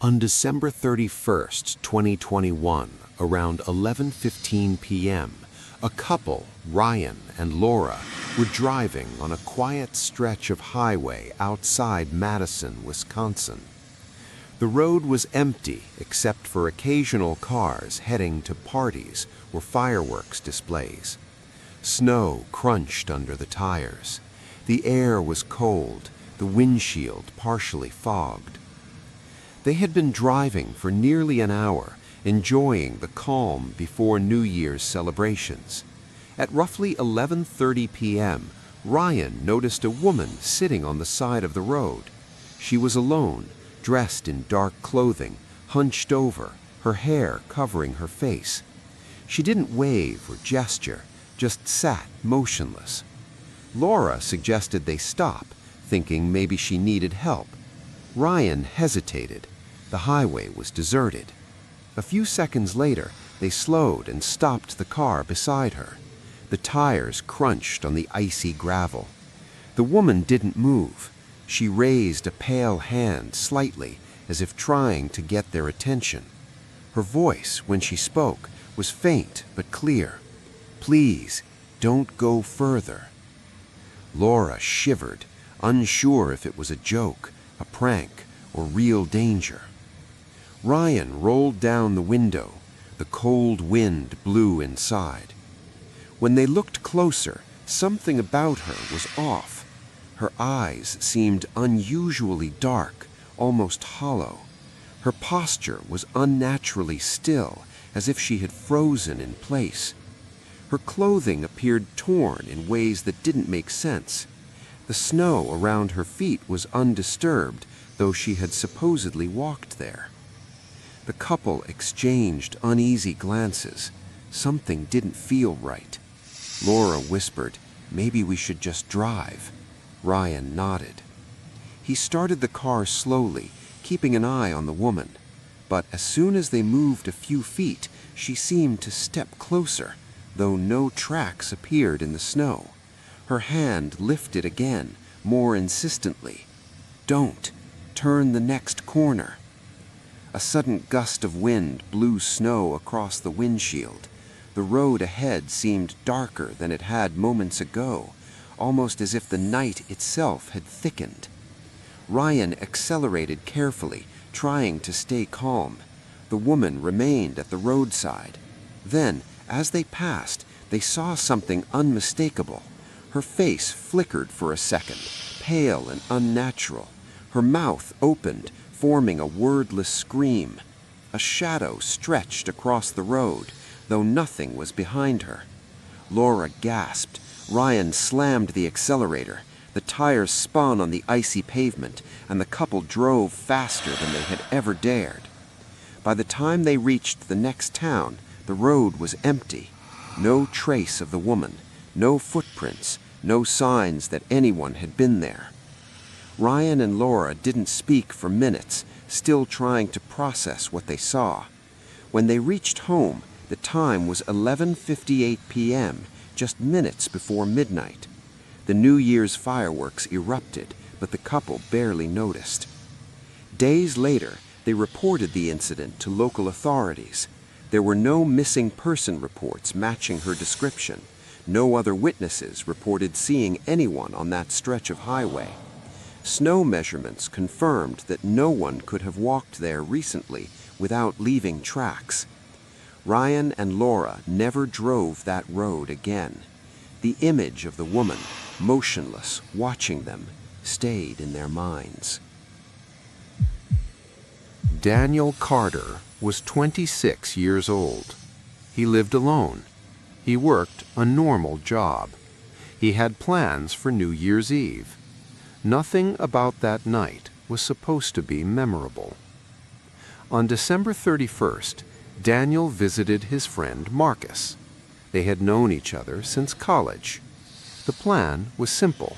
On December 31st, 2021, around 11:15 p.m., a couple, Ryan and Laura, were driving on a quiet stretch of highway outside Madison, Wisconsin. The road was empty except for occasional cars heading to parties or fireworks displays. Snow crunched under the tires. The air was cold, the windshield partially fogged. They had been driving for nearly an hour, enjoying the calm before New Year's celebrations. At roughly 11:30 p.m., Ryan noticed a woman sitting on the side of the road. She was alone, dressed in dark clothing, hunched over, her hair covering her face. She didn't wave or gesture, just sat motionless. Laura suggested they stop, thinking maybe she needed help. Ryan hesitated. The highway was deserted. A few seconds later, they slowed and stopped the car beside her. The tires crunched on the icy gravel. The woman didn't move. She raised a pale hand slightly, as if trying to get their attention. Her voice, when she spoke, was faint but clear. "Please, don't go further." Laura shivered, unsure if it was a joke, a prank, or real danger. Ryan rolled down the window. The cold wind blew inside. When they looked closer, something about her was off. Her eyes seemed unusually dark, almost hollow. Her posture was unnaturally still, as if she had frozen in place. Her clothing appeared torn in ways that didn't make sense. The snow around her feet was undisturbed, though she had supposedly walked there. The couple exchanged uneasy glances. Something didn't feel right. Laura whispered, "Maybe we should just drive." Ryan nodded. He started the car slowly, keeping an eye on the woman. But as soon as they moved a few feet, she seemed to step closer, though no tracks appeared in the snow. Her hand lifted again, more insistently. "Don't. Turn the next corner." A sudden gust of wind blew snow across the windshield. The road ahead seemed darker than it had moments ago, almost as if the night itself had thickened. Ryan accelerated carefully, trying to stay calm. The woman remained at the roadside. Then, as they passed, they saw something unmistakable. Her face flickered for a second, pale and unnatural. Her mouth opened, forming a wordless scream. A shadow stretched across the road, though nothing was behind her. Laura gasped. Ryan slammed the accelerator. The tires spun on the icy pavement, and the couple drove faster than they had ever dared. By the time they reached the next town, the road was empty. No trace of the woman, no footprints, no signs that anyone had been there. Ryan and Laura didn't speak for minutes, still trying to process what they saw. When they reached home, the time was 11:58 p.m., just minutes before midnight. The New Year's fireworks erupted, but the couple barely noticed. Days later, they reported the incident to local authorities. There were no missing person reports matching her description. No other witnesses reported seeing anyone on that stretch of highway. Snow measurements confirmed that no one could have walked there recently without leaving tracks. Ryan and Laura never drove that road again. The image of the woman, motionless, watching them, stayed in their minds. Daniel Carter was 26 years old. He lived alone. He worked a normal job. He had plans for New Year's Eve. Nothing about that night was supposed to be memorable. On December 31st, Daniel visited his friend Marcus. They had known each other since college. The plan was simple.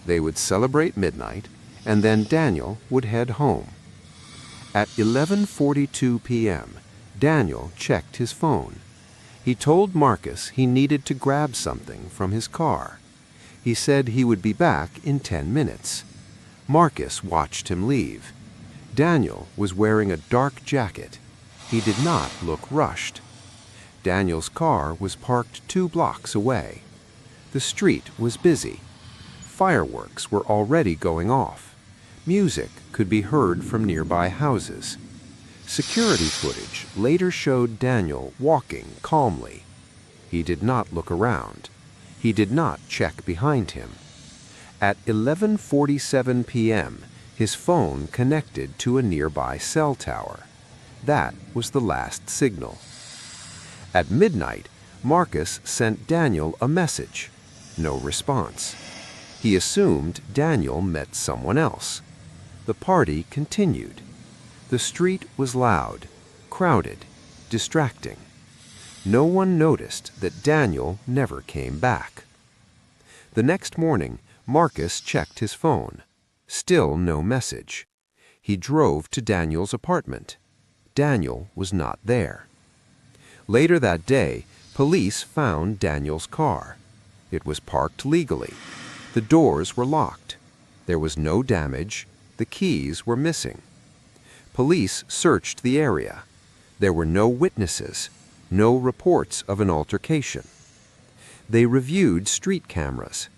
They would celebrate midnight, and then Daniel would head home. At 11:42 p.m., Daniel checked his phone. He told Marcus he needed to grab something from his car. He said he would be back in 10 minutes. Marcus watched him leave. Daniel was wearing a dark jacket. He did not look rushed. Daniel's car was parked 2 blocks away. The street was busy. Fireworks were already going off. Music could be heard from nearby houses. Security footage later showed Daniel walking calmly. He did not look around. He did not check behind him. At 11:47 p.m., his phone connected to a nearby cell tower. That was the last signal. At midnight, Marcus sent Daniel a message. No response. He assumed Daniel met someone else. The party continued. The street was loud, crowded, distracting. No one noticed that Daniel never came back. The next morning, Marcus checked his phone. Still no message. He drove to Daniel's apartment. Daniel was not there. Later that day, police found Daniel's car. It was parked legally. The doors were locked. There was no damage. The keys were missing. Police searched the area. There were no witnesses, no reports of an altercation. They reviewed street cameras.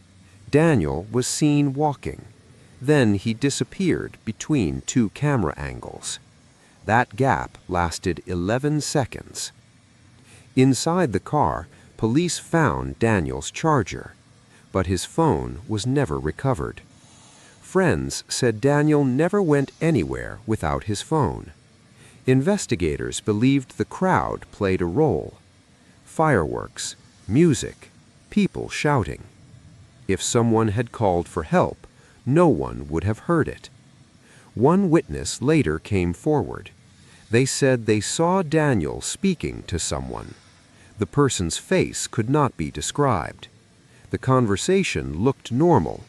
Daniel was seen walking. Then he disappeared between 2 camera angles. That gap lasted 11 seconds. Inside the car, police found Daniel's charger, but his phone was never recovered. Friends said Daniel never went anywhere without his phone. Investigators believed the crowd played a role. Fireworks, music, people shouting. If someone had called for help, no one would have heard it. One witness later came forward. They said they saw Daniel speaking to someone. The person's face could not be described. The conversation looked normal.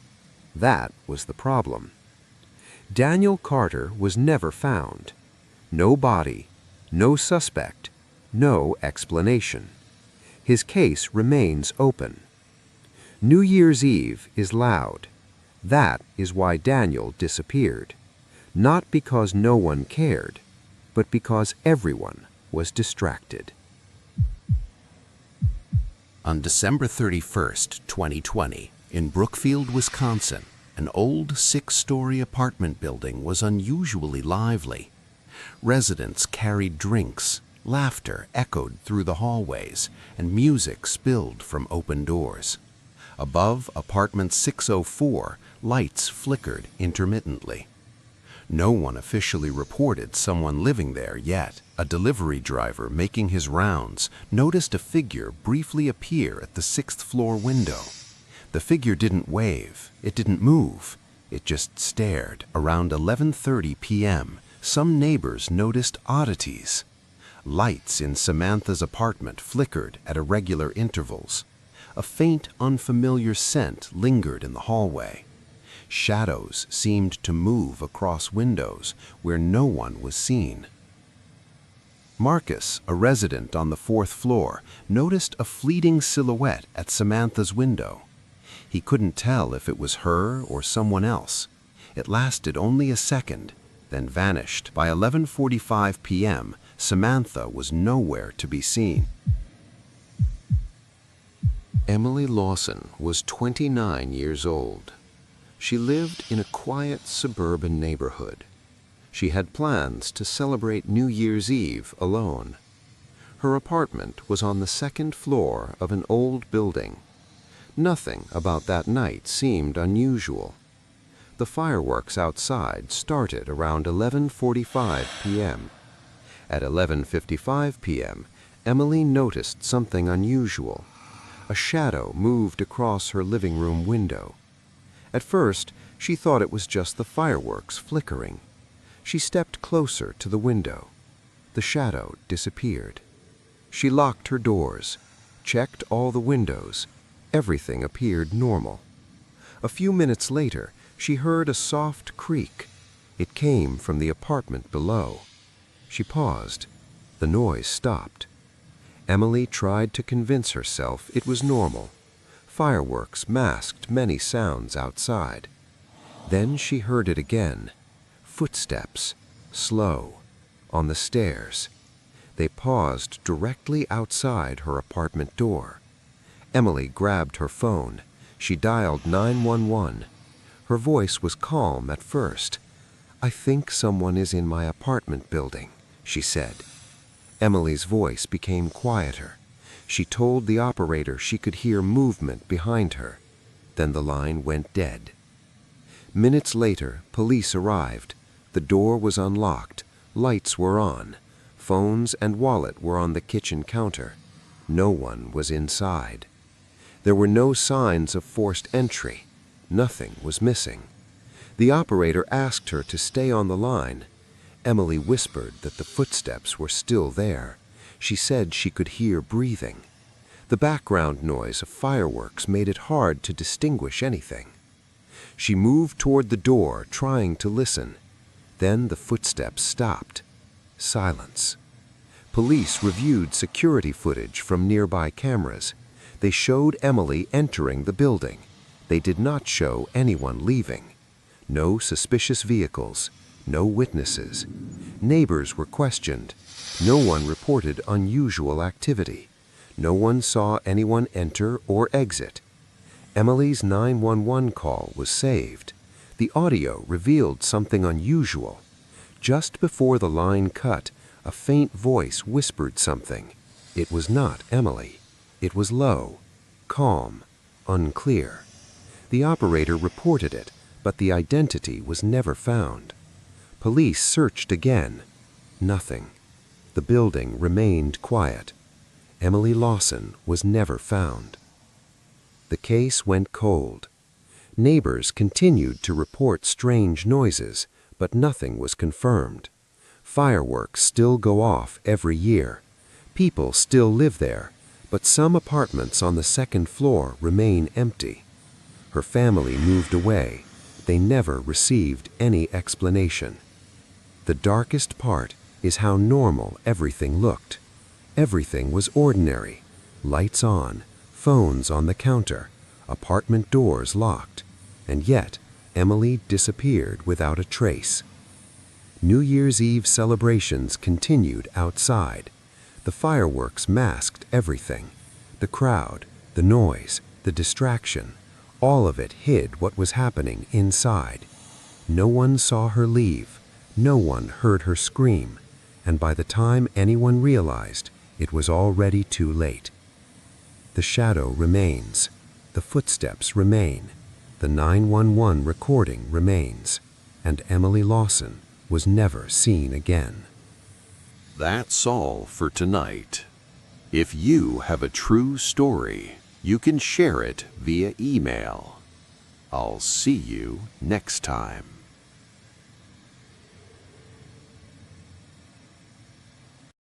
That was the problem. Daniel Carter was never found. No body, no suspect, no explanation. His case remains open. New Year's Eve is loud. That is why Daniel disappeared. Not because no one cared, but because everyone was distracted. On December 31st, 2020, in Brookfield, Wisconsin, an old 6-story apartment building was unusually lively. Residents carried drinks, laughter echoed through the hallways, and music spilled from open doors. Above apartment 604, lights flickered intermittently. No one officially reported someone living there yet. A delivery driver making his rounds noticed a figure briefly appear at the 6th-floor window. The figure didn't wave, it didn't move, it just stared. Around 11:30 p.m., some neighbors noticed oddities. Lights in Samantha's apartment flickered at irregular intervals. A faint, unfamiliar scent lingered in the hallway. Shadows seemed to move across windows where no one was seen. Marcus, a resident on the 4th floor, noticed a fleeting silhouette at Samantha's window. He couldn't tell if it was her or someone else. It lasted only a second, then vanished. By 11:45 p.m., Samantha was nowhere to be seen. Emily Lawson was 29 years old. She lived in a quiet suburban neighborhood. She had plans to celebrate New Year's Eve alone. Her apartment was on the 2nd floor of an old building. Nothing about that night seemed unusual. The fireworks outside started around 11:45 p.m. At 11:55 p.m., Emily noticed something unusual. A shadow moved across her living room window. At first, she thought it was just the fireworks flickering. She stepped closer to the window. The shadow disappeared. She locked her doors, checked all the windows. Everything appeared normal. A few minutes later, she heard a soft creak. It came from the apartment below. She paused. The noise stopped. Emily tried to convince herself it was normal. Fireworks masked many sounds outside. Then she heard it again. Footsteps, slow, on the stairs. They paused directly outside her apartment door. Emily grabbed her phone. She dialed 911. Her voice was calm at first. "I think someone is in my apartment building," she said. Emily's voice became quieter. She told the operator she could hear movement behind her. Then the line went dead. Minutes later, police arrived. The door was unlocked. Lights were on. Phones and wallet were on the kitchen counter. No one was inside. There were no signs of forced entry. Nothing was missing. The operator asked her to stay on the line. Emily whispered that the footsteps were still there. She said she could hear breathing. The background noise of fireworks made it hard to distinguish anything. She moved toward the door, trying to listen. Then the footsteps stopped. Silence. Police reviewed security footage from nearby cameras. They showed Emily entering the building. They did not show anyone leaving. No suspicious vehicles. No witnesses. Neighbors were questioned. No one reported unusual activity. No one saw anyone enter or exit. Emily's 911 call was saved. The audio revealed something unusual. Just before the line cut, a faint voice whispered something. It was not Emily. It was low, calm, unclear. The operator reported it, but the identity was never found. Police searched again. Nothing. The building remained quiet. Emily Lawson was never found. The case went cold. Neighbors continued to report strange noises, but nothing was confirmed. Fireworks still go off every year. People still live there, but some apartments on the second floor remain empty. Her family moved away. They never received any explanation. The darkest part is how normal everything looked. Everything was ordinary. Lights on, phones on the counter, apartment doors locked. And yet, Emily disappeared without a trace. New Year's Eve celebrations continued outside. The fireworks masked everything. The crowd, the noise, the distraction, all of it hid what was happening inside. No one saw her leave. No one heard her scream. And by the time anyone realized, it was already too late. The shadow remains. The footsteps remain. The 911 recording remains. And Emily Lawson was never seen again. That's all for tonight. If you have a true story, you can share it via email. I'll see you next time.